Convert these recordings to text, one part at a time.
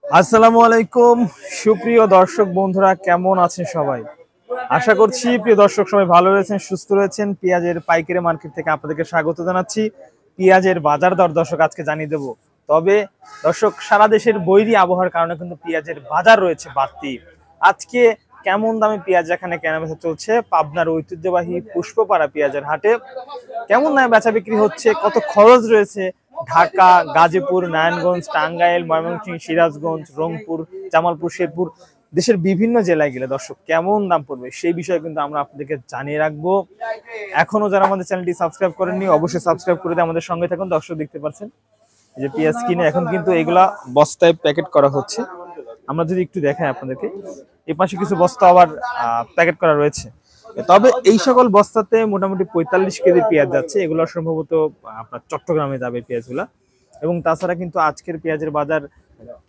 আসসালামু আলাইকুম সুপ্রিয় দর্শক বন্ধুরা, কেমন আছেন সবাই? আশা করছি প্রিয় দর্শক সবাই ভালো রয়েছেন, সুস্থ রয়েছেন। পেঁয়াজের পাইকারি মার্কেট থেকে আপনাদেরকে স্বাগত জানাচ্ছি। পেঁয়াজের বাজার দর দর্শক আজকে জানিয়ে দেব। তবে দর্শক, সারা দেশের বৈরী আবহাওয়ার কারণে কিন্তু পেঁয়াজের বাজার রয়েছে বাড়তি। আজকে কেমন দামে পেঁয়াজ এখানে কেনাবেচা চলছে পাবনার ঐতিহ্যবাহী পুষ্পপাড়া পেঁয়াজের হাটে, কেমন দামে বেচা বিক্রি হচ্ছে, কত খরচ রয়েছে ঢাকা, গাজীপুর, নারায়ণগঞ্জ, টাঙ্গাইল, ময়মনসিংহ, সিরাজগঞ্জ, রংপুর, জামালপুর, শেরপুর, দেশের বিভিন্ন জেলায় গেলে দর্শক কেমন দাম পড়বে সেই বিষয়ে কিন্তু আমরা আপনাদেরকে জানিয়ে রাখবো। এখনো যারা আমাদের চ্যানেলটি সাবস্ক্রাইব করেননি অবশ্যই সাবস্ক্রাইব করে দিয়ে আমাদের সঙ্গে থাকুন। দর্শক দেখতে পাচ্ছেন এই যে পেঁয়াজ কিনে এখন কিন্তু এগুলা বস্তায় প্যাকেট করা হচ্ছে। আমরা যদি একটু দেখাই আপনাদেরকে, এই পাশে কিছু বস্তা আবার প্যাকেট করা রয়েছে। তবে এই সকল বস্তাতে মোটামুটি 45 কেজি পেঁয়াজ যাচ্ছে। এগুলো সম্ভবত আপনার চট্টগ্রামে যাবে পেঁয়াজগুলা। এবং তাছাড়া কিন্তু আজকের পেঁয়াজের বাজার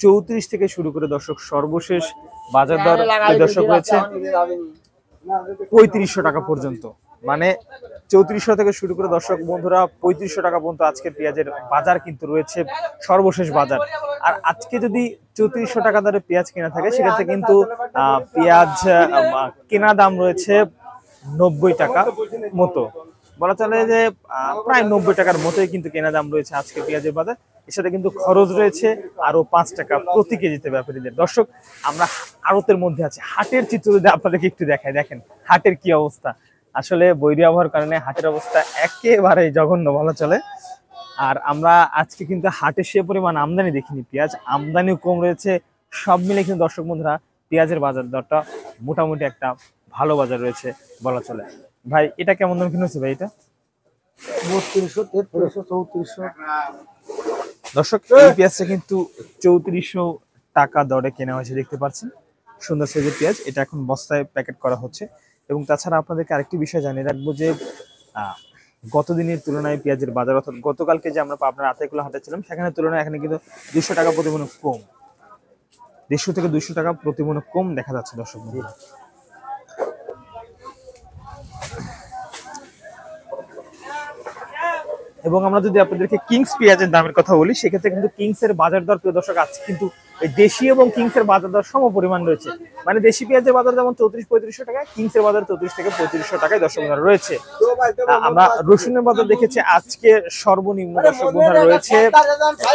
34 থেকে শুরু করে দর্শক সর্বশেষ বাজার দর দর্শক রয়েছে 3500 টাকা পর্যন্ত। মানে 3400 থেকে শুরু করে দর্শক বন্ধুরা 3500 টাকা পর্যন্ত আজকে পেঁয়াজের বাজার কিন্তু রয়েছে, সর্বশেষ বাজার। আর আজকে যদি 3400 টাকা দরে পেঁয়াজ কেনা থাকে সেক্ষেত্রে কিন্তু পেঁয়াজ কেনা দাম রয়েছে 90 টাকা মতো, বলা চলে যে প্রায় 90 টাকার মতোই কিন্তু কেনা দাম রয়েছে আজকে পেঁয়াজের বাজার। এর সাথে কিন্তু খরচ রয়েছে আরো 5 টাকা প্রতি কেজিতে ব্যাপারীদের। দর্শক, আমরা আড়তের মধ্যে আছি, হাটের চিত্র যদি আপনাদেরকে একটু দেখাই, দেখেন হাটের কি অবস্থা। আসলে বৈরী আবহাওয়ার কারণে হাটের অবস্থা একেবারে জঘন্য বলা চলে। আর আমরা আজকে কিন্তু হাটে সে পরিমাণ আমদানি দেখিনি, পেঁয়াজ আমদানিও কম রয়েছে। সব মিলে কিন্তু দর্শক বন্ধুরা পেঁয়াজের বাজার দরটা মোটামুটি একটা ভালো বাজার রয়েছে বলা চলে। ভাই এটা কেমন দাম কিনেছে ভাই? এটা 3200, 3300, 3400। দর্শক, এই পেঁয়াজটা কিন্তু 3400 টাকা দরে কেনা হয়েছে, দেখতে পাচ্ছেন সুন্দর সাইজের পেঁয়াজ। এটা এখন বস্তায় প্যাকেট করা হচ্ছে। এবং তাছাড়া আপনাদেরকে আরেকটি বিষয় জানিয়ে রাখবো যে গতদিনের তুলনায় পেঁয়াজের বাজার, অর্থাৎ গতকালকে যে আমরা আপনার আতাইকুলা হাটে ছিলাম সেখানে তুলনায় এখানে কিন্তু 200 টাকা প্রতি মণ কম, 150 থেকে 200 টাকা প্রতি মণ কম দেখা যাচ্ছে দর্শক বন্ধুরা। এবং আমরা যদি আপনাদেরকে কিংস পেঁয়াজের দামের কথা বলি সেক্ষেত্রে কিন্তু কিংস এর বাজার দর প্রিয় দর্শক আছে কিন্তু এই দেশি এবং কিংস এর বাজার দর সম পরিমাণ রয়েছে। মানে দেশি পেঁয়াজের বাজার যেমন 34-3500 টাকায়, কিংস এর বাজার 34 থেকে 3500 টাকায় দর্শক রয়েছে। আমরা রসুনের বাজার দেখেছি আজকে সর্বনিম্ন দর্শক রয়েছে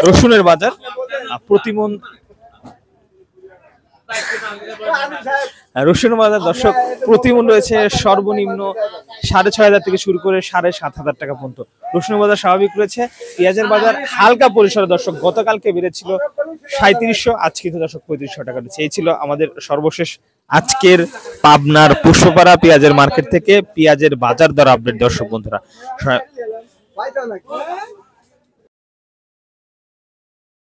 রসুনের বাজার প্রতি মণ, রসুন বাজার দর্শক প্রতি মণ রয়েছে সর্বনিম্ন 6500 থেকে শুরু করে 7500 টাকা পর্যন্ত। রসুন বাজার স্বাভাবিক রয়েছে। পেঁয়াজের বাজার হালকা পরিসরে দর্শক গতকালকে বেড়েছিল 3700, আজকে কিন্তু দর্শক 3500 টাকা রয়েছে। এই ছিল আমাদের সর্বশেষ আজকের পাবনার পুষ্পপাড়া পেঁয়াজের মার্কেট থেকে পেঁয়াজের বাজার দর আপডেট দর্শক বন্ধুরা।